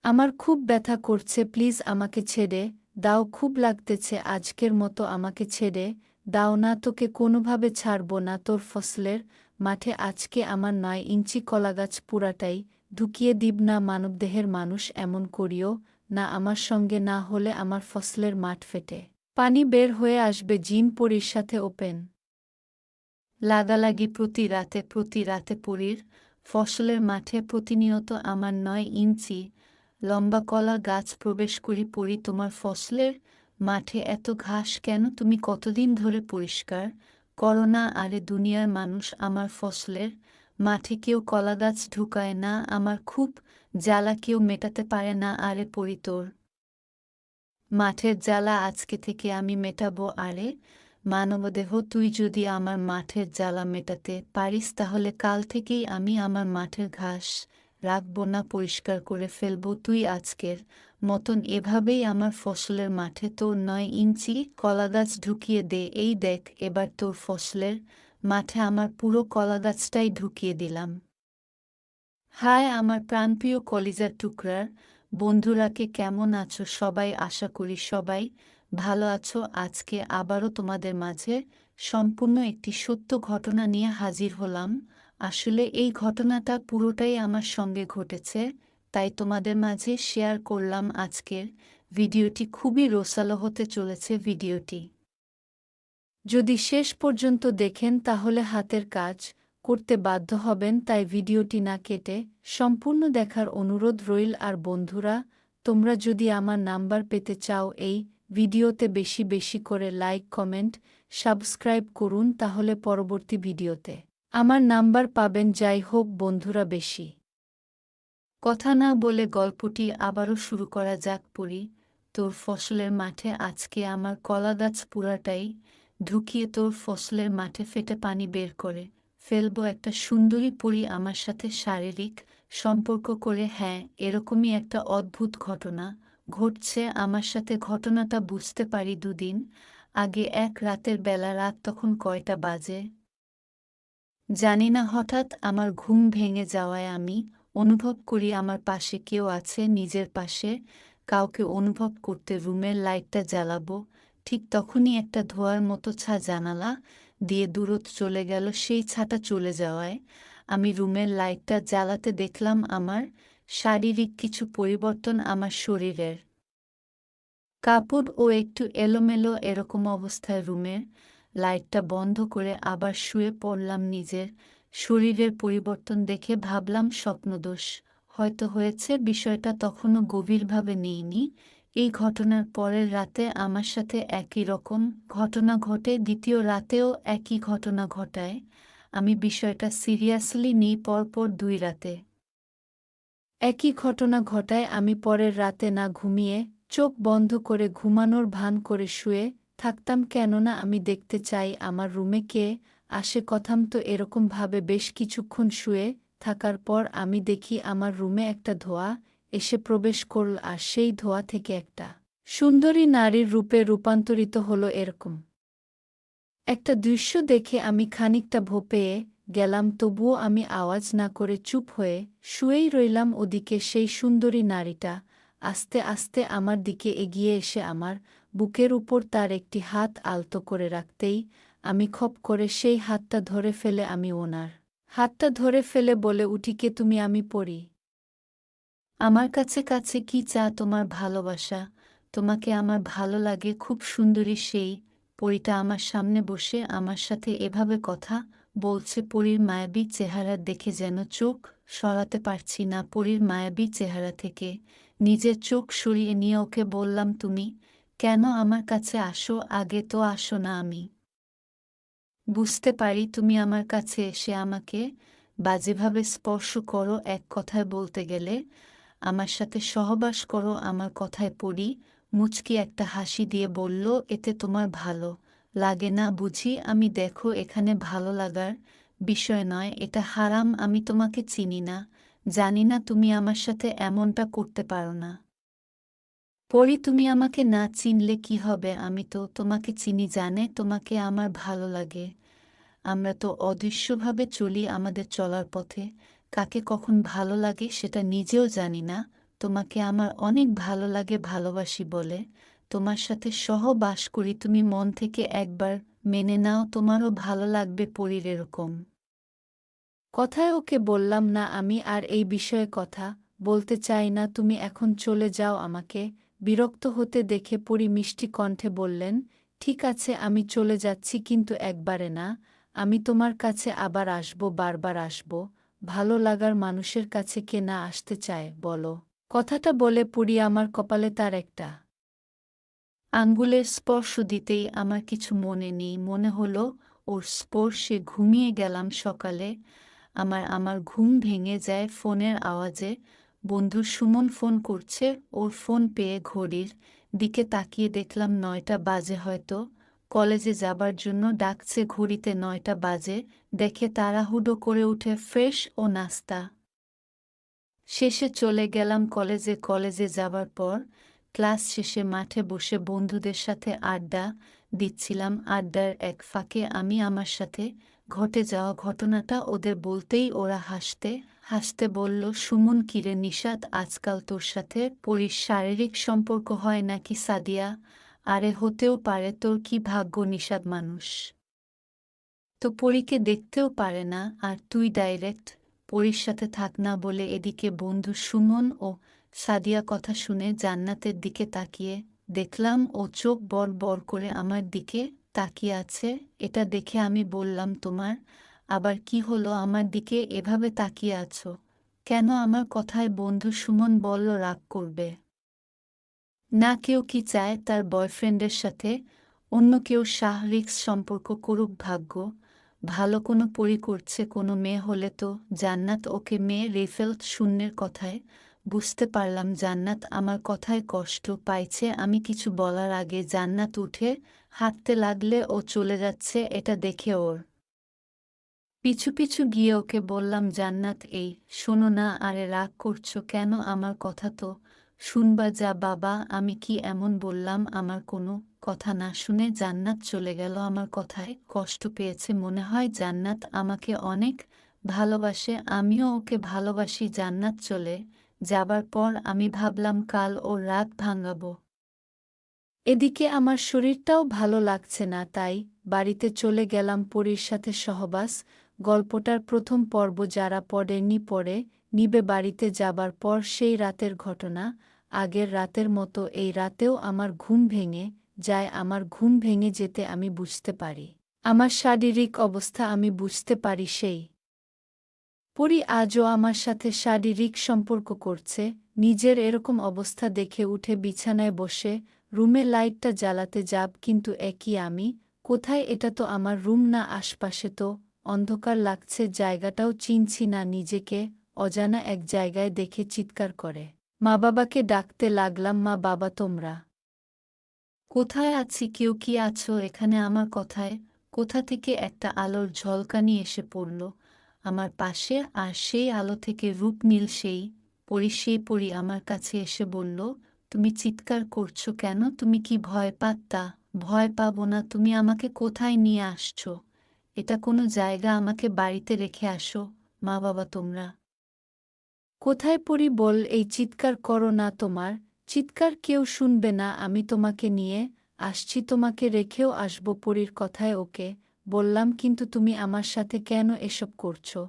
আমার খুব ব্যথা করছে, প্লিজ আমাকে ছেড়ে দাও, খুব লাগতেছে, আজকের মতো আমাকে ছেড়ে দাও না, তোকে কোনোভাবে ছাড়ব না। তোর ফসলের মাঠে আজকে আমার 9 ইঞ্চি কলাগাছ পুরাটাই ঢুকিয়ে দিব না। মানবদেহের মানুষ এমন করিও না, আমার সঙ্গে না হলে আমার ফসলের মাঠ ফেটে পানি বের হয়ে আসবে। জিন পরীর সাথে ওপেন লাগালাগি প্রতি রাতে পরীর ফসলের মাঠে প্রতিনিয়ত আমার 9 ইঞ্চি লম্বা কলা গাছ প্রবেশ করি। পড়ি, তোমার ফসলের মাঠে এত ঘাস কেন? তুমি কতদিন ধরে পরিষ্কার করো না? আরে দুনিয়ার মানুষ, আমার ফসলের মাঠে কেউ কলা গাছ ঢুকায় না, আমার খুব জ্বালা কেউ মেটাতে পারে না। আরে পড়ি, তোর মাঠের জ্বালা আজকে থেকে আমি মেটাবো। আরে মানবদেহ, তুই যদি আমার মাঠের জ্বালা মেটাতে পারিস তাহলে কাল থেকেই আমি আমার মাঠের ঘাস রাখবো না, পরিষ্কার করে ফেলবো। তুই আজকের মতন এভাবেই আমার ফসলের মাঠে তোর 9 ইঞ্চি কলাগাছ ঢুকিয়ে দে। এই দেখ, এবার তোর ফসলের মাঠে আমার পুরো কলাগাছটাই ঢুকিয়ে দিলাম। হায় আমার প্রাণপ্রিয় কলিজার টুকরার বন্ধুরাকে, কেমন আছো সবাই? আশা করি সবাই ভালো আছো। আজকে আবারও তোমাদের মাঝে সম্পূর্ণ একটি সত্য ঘটনা নিয়ে হাজির হলাম। আসলে এই ঘটনাটা পুরোটাই আমার সঙ্গে ঘটেছে, তাই তোমাদের মাঝে শেয়ার করলাম। আজকের ভিডিওটি খুবই রসালো হতে চলেছে। ভিডিওটি যদি শেষ পর্যন্ত দেখেন তাহলে হাতের কাজ করতে বাধ্য হবেন, তাই ভিডিওটি না কেটে সম্পূর্ণ দেখার অনুরোধ রইল। আর বন্ধুরা, তোমরা যদি আমার নাম্বার পেতে চাও, এই ভিডিওতে বেশি বেশি করে লাইক, কমেন্ট, সাবস্ক্রাইব করুন, তাহলে পরবর্তী ভিডিওতে আমার নাম্বার পাবেন। যাই হোক বন্ধুরা, বেশি কথা না বলে গল্পটি আবারও শুরু করা যাক। পড়ি, তোর ফসলের মাঠে আজকে আমার কলাগাছ পুরাটাই ঢুকিয়ে তোর ফসলের মাঠে ফেটে পানি বের করে ফেলবো। একটা সুন্দরী পরী আমার সাথে শারীরিক সম্পর্ক করে। হ্যাঁ, এরকমই একটা অদ্ভুত ঘটনা ঘটছে আমার সাথে। ঘটনাটা বুঝতে পারি 2 দিন আগে, এক রাতের বেলা। রাত তখন কয়টা বাজে জানি না, হঠাৎ আমার ঘুম ভেঙে যাওয়ায় আমি অনুভব করি আমার পাশে কেউ আছে। নিজের পাশে কাউকে অনুভব করতে রুমের লাইটটা জ্বালাবো, ঠিক তখনই একটা ধোঁয়ার মতো ছা জানালা দিয়ে দূরত চলে গেল। সেই ছাটা চলে যাওয়ায় আমি রুমের লাইটটা জ্বালাতে দেখলাম আমার শারীরিক কিছু পরিবর্তন। আমার শরীরের কাপড় ও একটু এলোমেলো, এরকম অবস্থায় রুমের লাইটটা বন্ধ করে আবার শুয়ে পড়লাম। নিজের শরীরের পরিবর্তন দেখে ভাবলাম স্বপ্নদোষ হয়তো হয়েছে। বিষয়টা তখনও গভীরভাবে নিইনি। এই ঘটনার পরের রাতে আমার সাথে একই রকম ঘটনা ঘটে। দ্বিতীয় রাতেও একই ঘটনা ঘটায়। আমি বিষয়টা সিরিয়াসলি নিই। পরপর 2 রাতে একই ঘটনা ঘটায়। আমি পরের রাতে না ঘুমিয়ে চোখ বন্ধ করে ঘুমানোর ভান করে শুয়ে থাকতাম, কেননা আমি দেখতে চাই আমার রুমে কে আসে। কথাম তো এরকমভাবে বেশ কিছুক্ষণ শুয়ে থাকার পর আমি দেখি আমার রুমে একটা ধোঁয়া এসে প্রবেশ করল, আর সেই ধোঁয়া থেকে একটা সুন্দরী নারীর রূপে রূপান্তরিত হলো। এরকম একটা দৃশ্য দেখে আমি খানিকটা ভোপেয়ে গেলাম, তবুও আমি আওয়াজ না করে চুপ হয়ে শুয়েই রইলাম। ওদিকে সেই সুন্দরী নারীটা আস্তে আস্তে আমার দিকে এগিয়ে এসে আমার বুকের উপর তার একটি হাত আলতো করে রাখতেই আমি খপ করে সেই হাতটা ধরে ফেলে আমি ওনার হাতটা ধরে ফেলে বলে উঠি, কে তুমি? আমি পড়ি। আমার কাছে কাছে কি চা? তোমার ভালোবাসা। তোমাকে আমার ভালো লাগে খুব। সুন্দরী সেই পরীটা আমার সামনে বসে আমার সাথে এভাবে কথা বলছে। পরীর মায়াবী চেহারা দেখে যেন চোখ সরাতে পারছি না। পরীর মায়াবী চেহারা থেকে নিজের চোখ সরিয়ে নিয়ে ওকে বললাম, তুমি কেন আমার কাছে আসো? আগে তো আসো না। আমি বুঝতে পারি তুমি আমার কাছে এসে আমাকে বাজেভাবে স্পর্শ করো, এক কথায় বলতে গেলে আমার সাথে সহবাস করো। আমার কথায় পড়ি মুচকি একটা হাসি দিয়ে বলল, এতে তোমার ভালো লাগে না বুঝি? আমি দেখো, এখানে ভালো লাগার বিষয় নয়, এটা হারাম। আমি তোমাকে চিনি না, জানি না তুমি আমার সাথে এমনটা করতে পারো না। পরি, তুমি আমাকে না চিনলে কি হবে? আমি তো তোমাকে চিনি, জানে তোমাকে আমার ভালো লাগে। আমরা তো অদৃশ্যভাবে চলি আমাদের চলার পথে, কাকে কখন ভালো লাগে সেটা নিজেও জানি না। তোমাকে আমার অনেক ভালো লাগে ভালোবাসি বলে, তোমার সাথে সহবাস করি, তুমি মন থেকে একবার মেনে নাও, তোমারও ভালো লাগবে পরীর এরকম। কথায় ওকে বললাম না আমি আর এই বিষয়ে কথা বলতে চাই না, তুমি এখন চলে যাও। আমাকে বিরক্ত হতে দেখে পরী মিষ্টি কণ্ঠে বললেন, ঠিক আছে আমি চলে যাচ্ছি, কিন্তু একবারে না, আমি তোমার কাছে আবার আসব, বারবার আসব। ভালো লাগার মানুষের কাছে কে না আসতে চায় বলো? কথাটা বলে পরী আমার কপালে তার একটা আঙ্গুলের স্পর্শ দিতেই আমার কিছু মনে নেই, মনে হলো ওর স্পর্শে ঘুমিয়ে গেলাম সকালে। আমার আমার ঘুম ভেঙে যায় ফোনের আওয়াজে। বন্ধু সুমন ফোন করছে, ওর ফোন পেয়ে ঘড়ির দিকে তাকিয়ে দেখলাম ৯টা বাজে, হয়তো কলেজে যাবার জন্য ডাকছে। ঘড়িতে ৯টা বাজে দেখে তাড়াহুড়ো করে উঠে ফ্রেশ ও নাস্তা শেষে চলে গেলাম কলেজে। কলেজে যাবার পর ক্লাস শেষে মাঠে বসে বন্ধুদের সাথে আড্ডা দিচ্ছিলাম। আড্ডার এক ফাঁকে আমি আমার সাথে ঘটে যাওয়া ঘটনাটা ওদের বলতেই ওরা হাসতে হাসতে বলল, সুমন কিরে নিশাত, আজকাল তোর সাথে পরীর শারীরিক সম্পর্ক হয় নাকি? সাদিয়া: আরে হতেও পারে, তোর কি ভাগ্য, নিশাত মানুষ তো পরীকে দেখতেও পারে না, আর তুই ডাইরেক্ট পরীর সাথে থাক না বলে। এদিকে বন্ধু সুমন ও সাদিয়া কথা শুনে জান্নাতের দিকে তাকিয়ে দেখলাম ও চোখ বড় বড় করে আমার দিকে তাকিয়ে আছে। এটা দেখে আমি বললাম, তোমার আবার কি হলো, আমার দিকে এভাবে তাকিয়ে আছো কেন? আমার কথায় বন্ধু সুমন বলল, রাগ করবে না, কেউ কি চায় তার বয়ফ্রেন্ডের সাথে অন্য কেউ শারীরিক সম্পর্ক করুক? ভাগ্য ভালো কোনো পরী করছে, কোনো মেয়ে হলে তো। জান্নাত ওকে মেয়ে রেফেলত শূন্যের কথায় বুঝতে পারলাম জান্নাত আমার কথায় কষ্ট পাইছে। আমি কিছু বলার আগে জান্নাত উঠে হাঁটতে লাগলে ও চলে যাচ্ছে, এটা দেখে ওর পিছু পিছু গিয়ে ওকে বললাম, জান্নাত এই শোনো না। আরে রাগ করছো কেন? আমার কথা তো শুনবা। যা বাবা, আমি কি এমন বললাম? আমার কোনো কথা না শুনে জান্নাত চলে গেল। আমার কথায় কষ্ট পেয়েছে মনে হয়। জান্নাত আমাকে অনেক ভালোবাসে, আমিও ওকে ভালোবাসি। জান্নাত চলে যাবার পর আমি ভাবলাম কাল ওর রাগ ভাঙাবো। এদিকে আমার শরীরটাও ভালো লাগছে না, তাই বাড়িতে চলে গেলাম। পরীর সাথে সহবাস গল্পটার প্রথম পর্ব যারা পড়েননি পড়ে নিবে। বাড়িতে যাবার পর সেই রাতের ঘটনা আগের রাতের মতো এই রাতেও আমার ঘুম ভেঙে যায়। আমার ঘুম ভেঙে যেতে আমি বুঝতে পারি আমার শারীরিক অবস্থা, আমি বুঝতে পারি সেই পরী আজও আমার সাথে শারীরিক সম্পর্ক করছে। নিজের এরকম অবস্থা দেখে উঠে বিছানায় বসে রুমে লাইটটা জ্বালাতে যাব, কিন্তু একই আমি কোথায়? এটা তো আমার রুম না, আশপাশে তো অন্ধকার লাগছে, জায়গাটাও চিনছি না নিজেকে। অজানা এক জায়গায় দেখে চিৎকার করে মা বাবাকে ডাকতে লাগলাম, মা বাবা তোমরা কোথায়? আছি, কেউ কি আছো এখানে? আমার কথায় কোথা থেকে একটা আলোর ঝলকানি এসে পড়ল আমার পাশে, আর সেই আলো থেকে রূপনীল সেই পরী আমার কাছে এসে বলল, তুমি চিৎকার করছো কেন? তুমি কি ভয় পাত্তা? ভয় পাবো না, তুমি আমাকে কোথায় নিয়ে আসছো? এটা কোনো জায়গা? আমাকে বাড়িতে রেখে আসো। মা বাবা তোমরা কোথায়? পরী বল, এই চিৎকার করো না, তোমার চিৎকার কেউ শুনবে না, আমি তোমাকে নিয়ে আসছি, তোমাকে রেখেও আসব। পরীর কথায় ওকে বললাম, কিন্তু তুমি আমার সাথে কেন এসব করছো?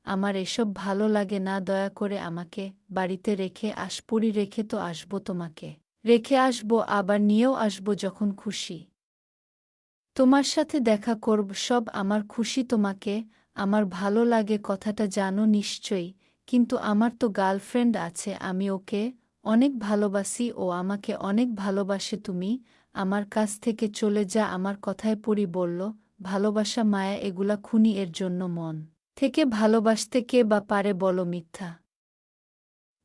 আমার এসব ভালো লাগে না, দয়া করে আমাকে বাড়িতে রেখে আস। পরী রেখে তো আসবো, তোমাকে রেখে আসবো, আবার নিয়েও আসবো যখন খুশি তোমার সাথে দেখা করব, সব আমার খুশি। তোমাকে আমার ভালো লাগে কথাটা জানো নিশ্চয়ই, কিন্তু আমার তো গার্লফ্রেন্ড আছে, আমি ওকে অনেক ভালোবাসি, ও আমাকে অনেক ভালোবাসে। তুমি আমার কাছ থেকে চলে যা। আমার কথায় পরী বলল, ভালোবাসা মায়া এগুলা খুনি, এর জন্য মন থেকে ভালোবাসতে কে বা পারে বলো? মিথ্যা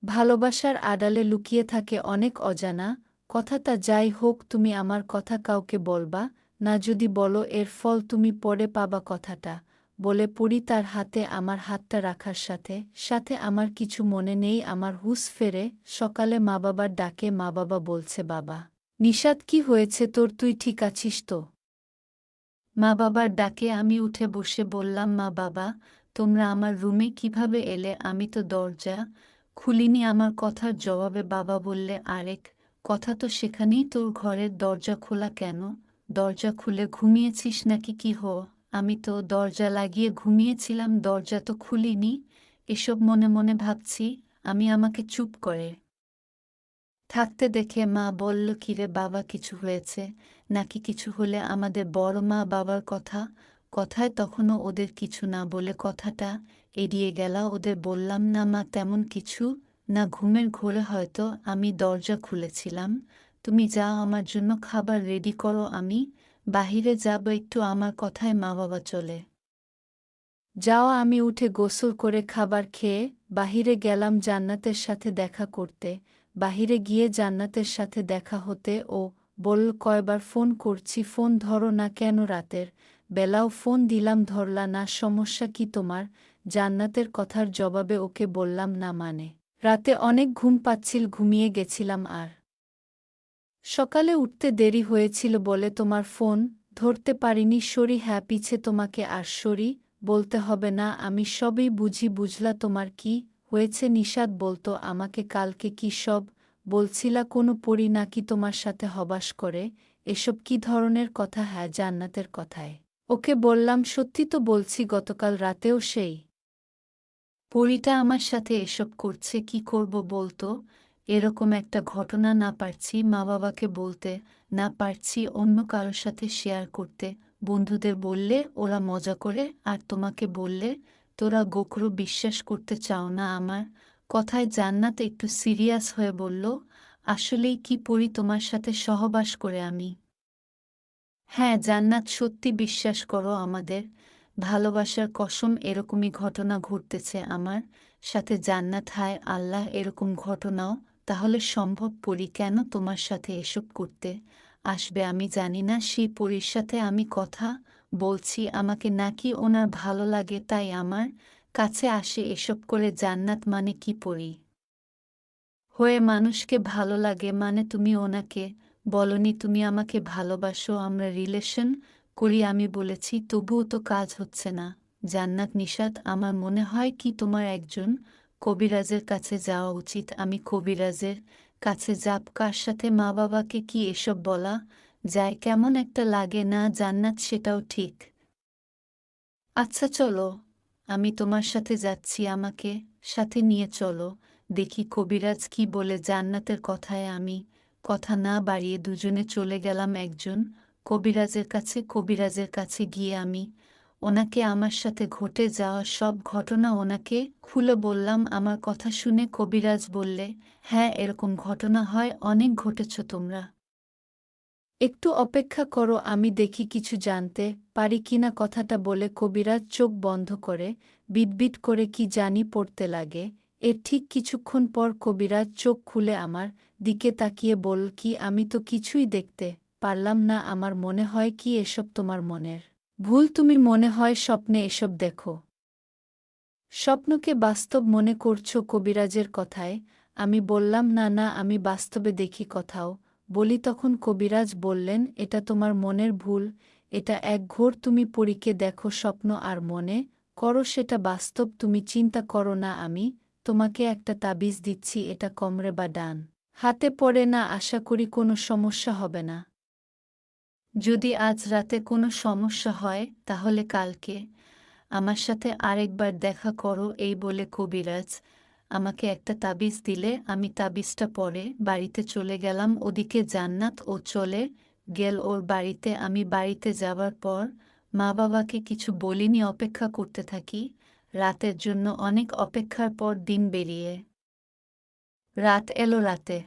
ভালোবাসার আড়ালে লুকিয়ে থাকে অনেক অজানা কথা। তা যাই হোক, তুমি আমার কথা কাউকে বলবা না, যদি বলো এর ফল তুমি পরে পাবা। কথাটা বলে পরী তার হাতে আমার হাতটা রাখার সাথে সাথে আমার কিছু মনে নেই, আমার হুঁশ ফেরে। সকালে মা বাবার ডাকে মা বাবা বলছে, বাবা নিশাত কি হয়েছে তোর, তুই ঠিক আছিস তো? মা বাবার ডাকে আমি উঠে বসে বললাম, মা বাবা তোমরা আমার রুমে কিভাবে এলে? আমি তো দরজা খুলিনি। আমার কথার জবাবে বাবা বললে, আরেক কথা তো সেখানেই, তোর ঘরের দরজা খোলা কেন? দরজা খুলে ঘুমিয়েছিস নাকি কি হো? আমি তো দরজা লাগিয়ে ঘুমিয়েছিলাম, দরজা তো খুলিনি। এসব মনে মনে ভাবছি আমি। আমাকে চুপ করে থাকতে দেখে মা বলল, কিরে বাবা, কিছু হয়েছে নাকি? কিছু হলে আমাদের বড় মা বাবার কথায় তখনও ওদের কিছু না বলে কথাটা এড়িয়ে গেল। ওদের বললাম, না মা, তেমন কিছু না, ঘুমের ঘোরে হয়তো আমি দরজা খুলেছিলাম। তুমি যাও, আমার জন্য খাবার রেডি করো, আমি বাহিরে যাব একটু। আমার কথায় মা বাবা চলে যাওয়া আমি উঠে গোসল করে খাবার খেয়ে বাহিরে গেলাম জান্নাতের সাথে দেখা করতে। বাহিরে গিয়ে জান্নাতের সাথে দেখা হতে ও বলল, কয়বার ফোন করছি, ফোন ধরো না কেন? রাতের বেলাও ফোন দিলাম, ধরলা না, সমস্যা কি তোমার? জান্নাতের কথার জবাবে ওকে বললাম, না মানে রাতে অনেক ঘুম পাচ্ছিল, ঘুমিয়ে গেছিলাম, আর সকালে উঠতে দেরি হয়েছিল বলে তোমার ফোন ধরতে পারিনি। সরি। হ্যাঁ, পিছে তোমাকে আর সরি বলতে হবে না, আমি সবই বুঝি। বুঝলা? তোমার কি হয়েছে? নিশাত বলতো আমাকে কালকে কি সব বলছিলা, কোনো পরী নাকি তোমার সাথে হবাস করে? এসব কি ধরনের কথা? হ্যাঁ, জান্নাতের কথায় ওকে বললাম, সত্যি তো বলছি, গতকাল রাতেও সেই পরীটা আমার সাথে এসব করছে। কি করব বলতো? এরকম একটা ঘটনা না পারছি মা বাবাকে বলতে, না পারছি অন্য কারোর সাথে শেয়ার করতে। বন্ধুদের বললে ওরা মজা করে, আর তোমাকে বললে তোরা গোখরো বিশ্বাস করতে চাও না আমার কথায়। জান্নাত একটু সিরিয়াস হয়ে বলল, আসলেই কি পরি তোমার সাথে সহবাস করে আমি? হ্যাঁ জান্নাত, সত্যি বিশ্বাস করো, আমাদের ভালোবাসার কসম এরকমই ঘটনা ঘটতেছে আমার সাথে। জান্নাত, হায় আল্লাহ, এরকম ঘটনাও তাহলে সম্ভব? পরী কেন তোমার সাথে এসব করতে আসবে? আমি জানি না। সেই পরীর সাথে আমি কথা বলছি, আমাকে নাকি ওনার ভালো লাগে তাই আমার কাছে আসে এসব করে। জান্নাত, মানে কি পরী হয়ে মানুষকে ভালো লাগে মানে? তুমি ওনাকে বলনি তুমি আমাকে ভালোবাসো, আমরা রিলেশন করি? আমি বলেছি, তবুও তো কাজ হচ্ছে না। জান্নাত, নিশাত, আমার মনে হয় কি তোমার একজন কবিরাজের কাছে যাওয়া উচিত। আমি কবিরাজের কাছে যাব? কার সাথে? মা বাবাকে কি এসব বলা যায়? কেমন একটা লাগে না? জান্নাত, সেটাও ঠিক। আচ্ছা চলো, আমি তোমার সাথে যাচ্ছি, আমাকে সাথে নিয়ে চলো, দেখি কবিরাজ কি বলে। জান্নাতের কথায় আমি কথা না বাড়িয়ে দুজনে চলে গেলাম একজন কবিরাজের কাছে। কবিরাজের কাছে গিয়ে আমি ওনাকে আমার সাথে ঘটে যাওয়া সব ঘটনা ওনাকে খুলে বললাম। আমার কথা শুনে কবিরাজ বললে, হ্যাঁ, এরকম ঘটনা হয় অনেক ঘটেছ তোমরা। একটু অপেক্ষা করো, আমি দেখি কিছু জানতে পারি কিনা। কথাটা বলে কবিরাজ চোখ বন্ধ করে বিটবিট করে কি জানি পড়তে লাগে। এর ঠিক কিছুক্ষণ পর কবিরাজ চোখ খুলে আমার দিকে তাকিয়ে বলল, কি? আমি তো কিছুই দেখতে পারলাম না। আমার মনে হয় কি এসব তোমার মনের ভুল, তুমি মনে হয় স্বপ্নে এসব দেখো। স্বপ্নকে বাস্তব মনে করছো? কবিরাজের কথায় আমি বললাম, না না, আমি বাস্তবে দেখি কোথাও বলি। তখন কবিরাজ বললেন, এটা তোমার মনের ভুল, এটা এক ঘোর। তুমি পরীকে দেখো স্বপ্ন আর মনে করো সেটা বাস্তব। তুমি চিন্তা করো না, আমি তোমাকে একটা তাবিজ দিচ্ছি, এটা কোমরে বা ডান হাতে পড়ে না, আশা করি কোনো সমস্যা হবে না। যদি আজ রাতে কোনো সমস্যা হয় তাহলে কালকে আমার সাথে আরেকবার দেখা করো। এই বলে কবিরাজ আমাকে একটা তাবিজ দিলে আমি তাবিজটা পরে বাড়িতে চলে গেলাম। ওদিকে জান্নাত ও চলে গেল ওর বাড়িতে। আমি বাড়িতে যাবার পর মা বাবাকে কিছু বলিনি, অপেক্ষা করতে থাকি রাতের জন্য। অনেক অপেক্ষার পর দিন বেরিয়ে রাত এলো। রাতে